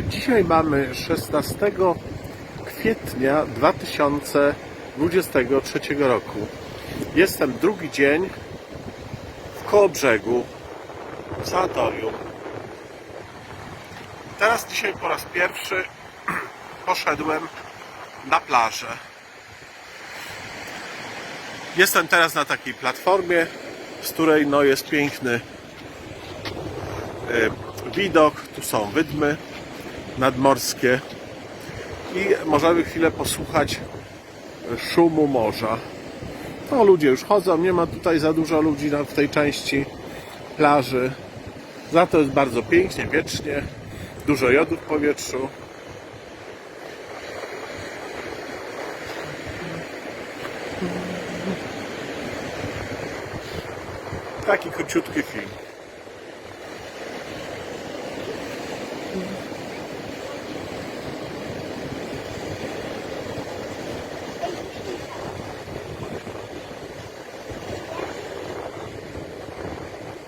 Dzisiaj mamy 16 kwietnia 2023 roku. Jestem drugi dzień w Kołobrzegu, w sanatorium. Teraz dzisiaj po raz pierwszy poszedłem na plażę. Jestem teraz na takiej platformie, z której jest piękny widok. Tu są wydmy nadmorskie i możemy chwilę posłuchać szumu morza. No, ludzie już chodzą, nie ma tutaj za dużo ludzi w tej części plaży. Za to jest bardzo pięknie, wiecznie, dużo jodu w powietrzu. Taki króciutki film.